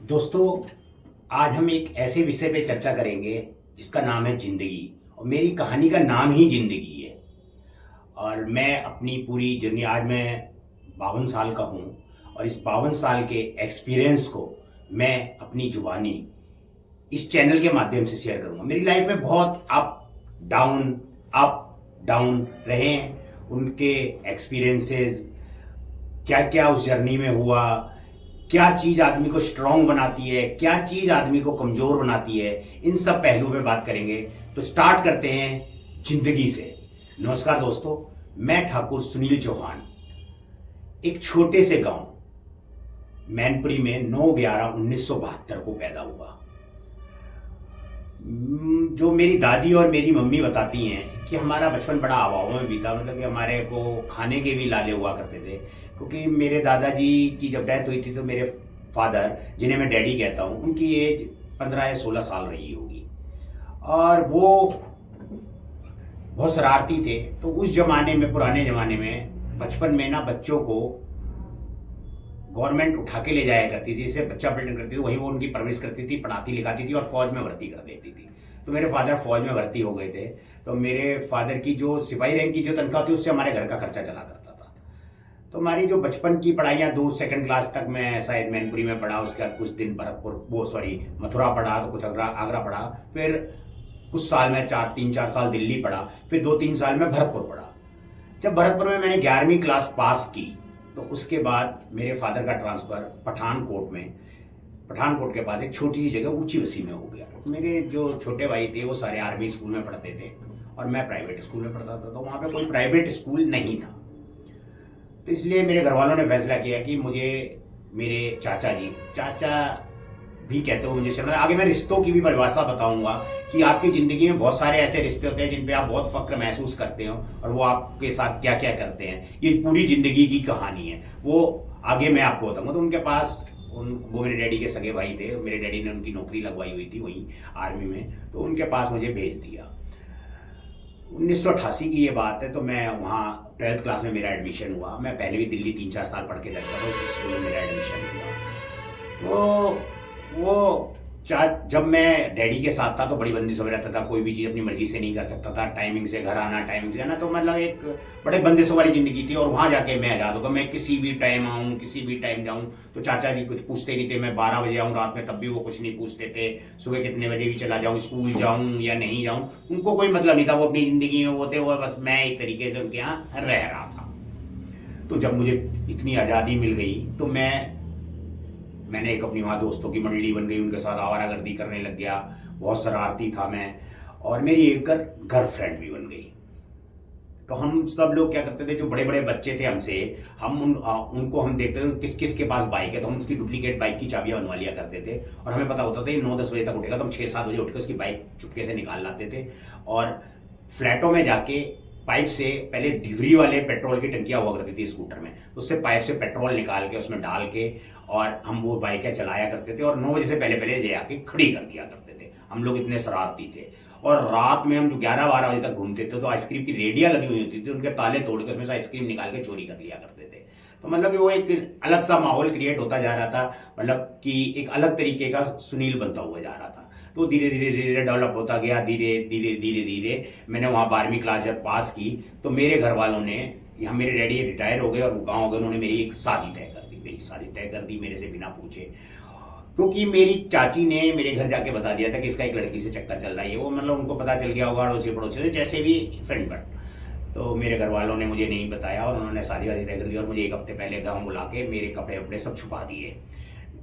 दोस्तों, आज हम एक ऐसे विषय पे चर्चा करेंगे जिसका नाम है जिंदगी। और मेरी कहानी का नाम ही जिंदगी है। और मैं अपनी पूरी जर्नी, आज मैं 52 साल का हूँ और इस 52 साल के एक्सपीरियंस को मैं अपनी जुबानी इस चैनल के माध्यम से शेयर करूँगा। मेरी लाइफ में बहुत अप डाउन रहे हैं। उनके एक्सपीरियंसेस, क्या क्या उस जर्नी में हुआ, क्या चीज आदमी को स्ट्रांग बनाती है, क्या चीज आदमी को कमजोर बनाती है, इन सब पहलुओं पे बात करेंगे। तो स्टार्ट करते हैं जिंदगी से। नमस्कार दोस्तों, मैं ठाकुर सुनील चौहान एक छोटे से गांव मैनपुरी में 9/11/1972 को पैदा हुआ। जो मेरी दादी और मेरी मम्मी बताती हैं कि हमारा बचपन बड़ा अभाव में बीता, मतलब कि हमारे को खाने के भी लाले हुआ करते थे। क्योंकि मेरे दादाजी की जब डेथ हुई थी तो मेरे फादर, जिन्हें मैं डैडी कहता हूँ, उनकी एज 15 या 16 साल रही होगी। और वो बहुत शरारती थे। तो उस जमाने में, पुराने जमाने में, बचपन में ना बच्चों को गवर्नमेंट उठा के ले जाया करती थी, जिससे बच्चा पलटन करती थी, वहीं वो उनकी परवरिश करती थी, पढ़ाती लिखाती थी और फौज में भर्ती कर देती थी। तो मेरे फादर फौज में भर्ती हो गए थे। तो मेरे फादर की जो सिपाही रैंक की जो तनख्वाह थी, उससे हमारे घर का खर्चा चला करता था। तो हमारी जो बचपन की पढ़ाइयाँ, 2 सेकंड क्लास तक मैं शायद मैनपुरी में पढ़ा। उसके बाद कुछ दिन मथुरा पढ़ा, तो कुछ आगरा पढ़ा। फिर कुछ साल में 3-4 साल दिल्ली पढ़ा। फिर 2-3 साल में भरतपुर पढ़ा। जब भरतपुर में मैंने 11वीं क्लास पास की तो उसके बाद मेरे फादर का ट्रांसफ़र पठानकोट के पास एक छोटी सी जगह ऊंची वसी में हो गया। मेरे जो छोटे भाई थे वो सारे आर्मी स्कूल में पढ़ते थे और मैं प्राइवेट स्कूल में पढ़ता था। तो वहाँ पे कोई प्राइवेट स्कूल नहीं था। तो इसलिए मेरे घर वालों ने फैसला किया कि मुझे मेरे चाचा भी कहते हो मुझे शर्म। आगे मैं रिश्तों की भी परिभाषा बताऊंगा कि आपकी जिंदगी में बहुत सारे ऐसे रिश्ते होते हैं जिन पे आप बहुत फक्र महसूस करते हो और वो आपके साथ क्या क्या करते हैं। ये पूरी जिंदगी की कहानी है, वो आगे मैं आपको बताऊंगा। तो उनके पास वो मेरे डैडी के सगे भाई थे। मेरे डैडी ने उनकी नौकरी लगवाई हुई थी वहीं आर्मी में, तो उनके पास मुझे भेज दिया। 1988 की ये बात है। तो मैं वहाँ 12th क्लास में मेरा एडमिशन हुआ। मैं पहले भी दिल्ली 3-4 साल पढ़ के जाता था, उस स्कूल में मेरा एडमिशन हुआ। तो वो जब मैं डैडी के साथ था तो बड़ी बंदिशों में रहता था। कोई भी चीज़ अपनी मर्जी से नहीं कर सकता था। टाइमिंग से घर आना, टाइमिंग से जाना, तो मतलब एक बड़े बंदिशों वाली ज़िंदगी थी। और वहाँ जाके मैं आज़ाद होगा, मैं किसी भी टाइम आऊँ, किसी भी टाइम जाऊँ। तो चाचा जी कुछ पूछते नहीं थे। मैं 12 बजे आऊँ रात में, तब भी वो कुछ नहीं पूछते थे। सुबह कितने बजे भी चला जाऊँ, स्कूल जाऊँ या नहीं जाऊँ, उनको कोई मतलब नहीं था। वो अपनी ज़िंदगी में वो थे, वो बस मैं एक तरीके से उनके यहाँ रह रहा था। तो जब मुझे इतनी आज़ादी मिल गई तो मैंने एक अपनी वहाँ दोस्तों की मंडली बन गई, उनके साथ आवारागर्दी करने लग गया। बहुत शरारती था मैं। और मेरी एक गर्लफ्रेंड भी बन गई। तो हम सब लोग क्या करते थे, जो बड़े बड़े बच्चे थे हमसे, उनको हम देखते थे किस किस के पास बाइक है, तो हम उसकी डुप्लीकेट बाइक की चाबियां बनवा लिया करते थे। और हमें पता होता था ये 9-10 बजे तक उठेगा, तो हम 6-7 बजे उठकर उसकी बाइक चुपके से निकाल लाते थे। और फ्लैटों में जाके पाइप से, पहले डिवरी वाले पेट्रोल की टंकियां हुआ करती थी स्कूटर में, उससे पाइप से पेट्रोल निकाल के उसमें डाल के और हम वो बाइकें चलाया करते थे। और 9 बजे से पहले पहले ले आके खड़ी कर दिया करते थे। हम लोग इतने शरारती थे। और रात में हम 11-12 बजे तक घूमते थे, तो आइसक्रीम की रेडियां लगी हुई होती थी, उनके ताले तोड़ के उसमें से आइसक्रीम निकाल के चोरी कर लिया करते थे। तो मतलब कि वो एक अलग सा माहौल क्रिएट होता जा रहा था। मतलब कि एक अलग तरीके का सुनील बनता हुआ जा रहा था। तो धीरे धीरे धीरे डेवलप होता गया। धीरे धीरे धीरे धीरे मैंने वहाँ 12वीं क्लास जब पास की तो मेरे घर वालों ने, यहाँ मेरे डैडी रिटायर हो गए और वो गाँव हो गए, उन्होंने मेरी एक शादी तय कर दी। मेरी शादी तय कर दी मेरे से बिना पूछे। क्योंकि मेरी चाची ने मेरे घर जाके बता दिया था कि इसका एक लड़की से चक्कर चल रहा है। वो मतलब उनको पता चल गया होगा अड़ोसी पड़ोसी से, जैसे भी फ्रेंड बट। तो मेरे घर वालों ने मुझे नहीं बताया और उन्होंने शादी वादी तय कर दी। और मुझे एक हफ्ते पहले गाँव बुला के मेरे कपड़े वपड़े सब छुपा दिए।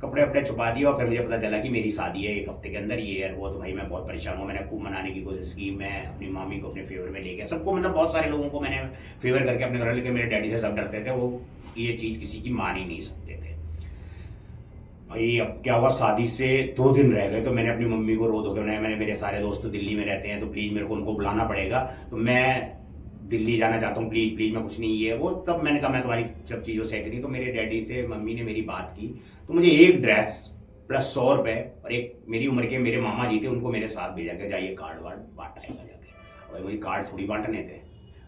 कपड़े वपड़े छुपा दिए और फिर मुझे पता चला कि मेरी शादी है 1 हफ्ते के अंदर, ये है वो। तो भाई मैं बहुत परेशान हुआ। मैंने खूब मनाने की कोशिश की। मैं अपनी मामी को अपने फेवर में ले गया, सबको, मतलब बहुत सारे लोगों को मैंने फेवर करके अपने घर लेके। मेरे डैडी से सब डरते थे, वो ये चीज़ किसी की मान ही नहीं सकते थे। भाई अब क्या हुआ, शादी से 2 दिन रह गए तो मैंने अपनी मम्मी को रो धो के बनाया। मैंने, मेरे सारे दोस्त तो दिल्ली में रहते हैं, तो प्लीज़ मेरे को उनको बुलाना पड़ेगा, तो मैं दिल्ली जाना चाहता हूँ, प्लीज़ प्लीज़, मैं कुछ नहीं ये वो। तब मैंने कहा मैं तुम्हारी सब चीज़ों से एग्री। तो मेरे डैडी से मम्मी ने मेरी बात की। तो मुझे एक ड्रेस प्लस 100 रुपये और एक मेरी उम्र के मेरे मामा जी थे, उनको मेरे साथ भेजा के जाइए कार्ड वार्ड बांट आएगा जाके। भाई मुझे कार्ड थोड़ी बांटने थे,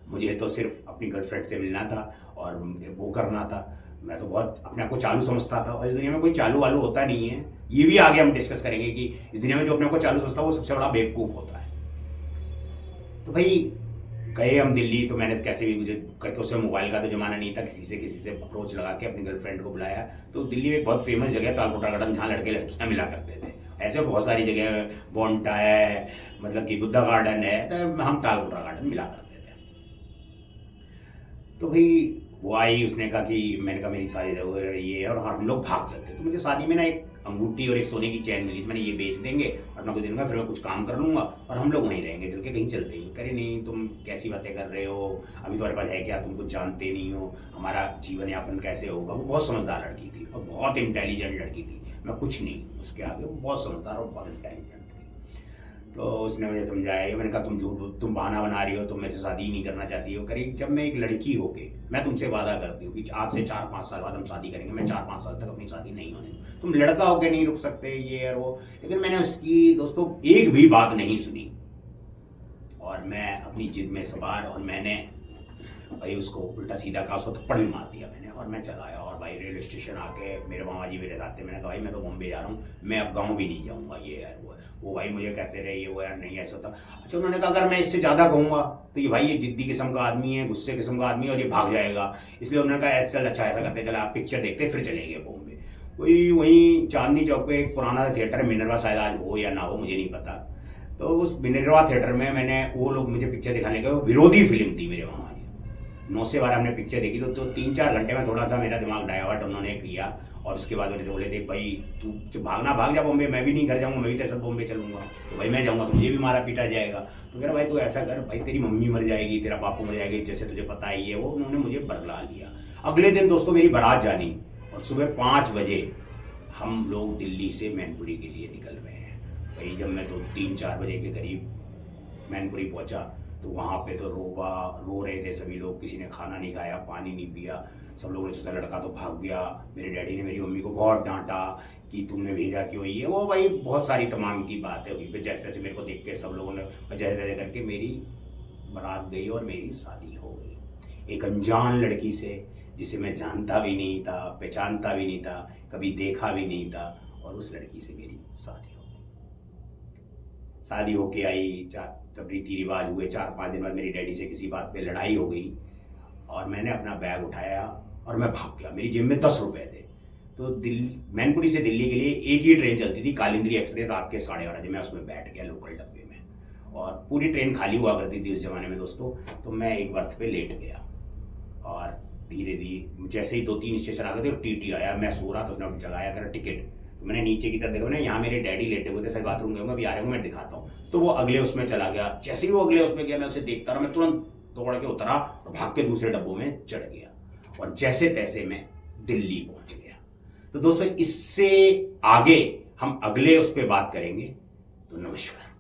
मुझे तो सिर्फ अपनी गर्लफ्रेंड से मिलना था और मुझे वो करना था। मैं तो बहुत अपने आप को चालू समझता था, और इस दुनिया में कोई चालू वालू होता नहीं है। ये भी आगे हम डिस्कस करेंगे कि इस दुनिया में जो अपने आप को चालू समझता है वो सबसे बड़ा बेवकूफ़ होता है। तो भाई गए हम दिल्ली, तो मैंने तो कैसे भी मुझे करके, उससे मोबाइल का तो जमाना नहीं था, किसी से अप्रोच लगा के अपनी गर्लफ्रेंड को बुलाया। तो दिल्ली में एक बहुत फेमस जगह है तालकोटा गार्डन, जहाँ लड़के लड़कियाँ मिला करते थे। ऐसे बहुत सारी जगह है, बोंटा है, मतलब कि बुद्धा गार्डन है, तो हम तालकोटा गार्डन मिला करते थे। तो भाई वो आई, उसने कहा कि, मैंने कहा मेरी शादी हो रही है, और हम लोग भाग चलते। तो मुझे शादी में ना एक अंगूठी और एक सोने की चैन मिली थी, मैंने ये बेच देंगे और अपना कुछ दिन का, फिर मैं कुछ काम कर लूंगा और हम लोग वहीं रहेंगे, चल के कहीं चलते ही। करे नहीं, तुम कैसी बातें कर रहे हो, अभी तुम्हारे पास है क्या, तुम कुछ जानते नहीं हो, हमारा जीवन यापन कैसे होगा। वो बहुत समझदार लड़की थी और बहुत इंटेलिजेंट लड़की थी, मैं कुछ नहीं हूँ उसके आगे, वो बहुत समझदार और बहुत इंटेलिजेंट थी। तो उसने मुझे समझाया, मैंने कहा तुम बहाना बना रही हो, तुम मेरे से शादी ही नहीं करना चाहती हो। करीब जब मैं एक लड़की होके मैं तुमसे वादा करती हूँ कि आज से 4-5 साल बाद हम शादी करेंगे, मैं 4-5 साल तक अपनी शादी नहीं होने दूँ, तुम लड़का होके नहीं रुक सकते, ये और वो। लेकिन मैंने उसकी दोस्तों एक भी बात नहीं सुनी, और मैं अपनी जिद में सवार, और मैंने भाई उसको उल्टा सीधा कहा, उसको थप्पड़ भी मार दिया मैंने, और मैं चला आया। और भाई रेलवे स्टेशन आके मेरे मामा जी मेरे साथ थे, मैंने कहा भाई मैं तो बॉम्बे जा रहा हूँ, मैं अब गाँव भी नहीं जाऊँगा, ये यार वो भाई मुझे कहते रहे ये वो, यार नहीं ऐसा होता। अच्छा, उन्होंने कहा अगर मैं इससे ज़्यादा कहूँगा तो ये भाई ये जिद्दी किस्म का आदमी है, गुस्से किस्म का आदमी है, और ये भाग जाएगा। इसलिए उन्होंने कहा चल अच्छा ऐसा करते, चल आप पिक्चर देखते फिर चलेंगे बॉम्बे। वहीं चांदनी चौक पे एक पुराना थिएटर है, मिनरवा, शायद आज हो या ना हो मुझे नहीं पता। तो उस मिनरवा थिएटर में मैंने, वो लोग मुझे पिक्चर दिखाने गए, विरोधी फिल्म थी मेरे मामा जी। 9 से 12 हमने पिक्चर देखी, तो 3-4 घंटे में थोड़ा सा मेरा दिमाग डाइवर्ट उन्होंने किया। और उसके बाद मुझे बोले देख भाई तू भागना भाग जा बॉम्बे, मैं भी नहीं घर जाऊँगा, मैं भी तेरे साथ बॉम्बे चलूँगा। तो भाई मैं जाऊँगा तो मुझे भी मारा पीटा जाएगा। तो कह रहा भाई तू ऐसा कर, भाई तेरी मम्मी मर जाएगी, तेरा बापू मर जाएगी, जैसे तुझे पता ही है वो। उन्होंने मुझे बरगला लिया। अगले दिन दोस्तों मेरी बारात जानी, और सुबह 5 बजे हम लोग दिल्ली से मैनपुरी के लिए निकल रहे हैं। भाई जब मैं 2-3-4 बजे के करीब मैनपुरी पहुंचा, तो वहाँ पे तो रो रहे थे सभी लोग, किसी ने खाना नहीं खाया, पानी नहीं पिया, सब लोगों ने सोचा लड़का तो भाग गया। मेरे डैडी ने मेरी मम्मी को बहुत डांटा कि तुमने भेजा क्यों, ये वो, भाई बहुत सारी तमाम की बातें हुई। फिर जैसे जैसे मेरे को देख के सब लोगों ने जैसे तैसे करके मेरी बारात गई और मेरी शादी हो गई एक अनजान लड़की से, जिसे मैं जानता भी नहीं था, पहचानता भी नहीं था, कभी देखा भी नहीं था, और उस लड़की से मेरी शादी हो गई। शादी होके आई, तब रीति रिवाज हुए। 4-5 दिन बाद मेरी डैडी से किसी बात पे लड़ाई हो गई, और मैंने अपना बैग उठाया और मैं भाग गया। मेरी जेब में 10 रुपए थे। तो मैनपुरी से दिल्ली के लिए एक ही ट्रेन चलती थी, कालिंदी एक्सप्रेस, रात के 12:30 बजे। मैं उसमें बैठ गया लोकल डब्बे में, और पूरी ट्रेन खाली हुआ करती थी उस जमाने में दोस्तों। तो मैं एक बर्थ पे लेट गया, और धीरे धीरे जैसे ही 2-3 स्टेशन आ गए थे, टीटी आया, मैं सो रहा, तो उसने जगाया, कर टिकट। तो मैंने नीचे की तरफ देखा, मैंने यहाँ मेरे डैडी लेटे हुए थे, शायद बाथरूम गए होंगे, अभी आ रहे होंगे, मैं दिखाता हूँ। तो वो अगले उसमें चला गया। जैसे ही वो अगले उसमें गया, मैं उसे देखता रहा, मैं तुरंत दौड़ के उतरा और भाग के दूसरे डब्बों में चढ़ गया, और जैसे तैसे मैं दिल्ली पहुंच गया। तो दोस्तों इससे आगे हम अगले उस पर बात करेंगे। तो नमस्कार।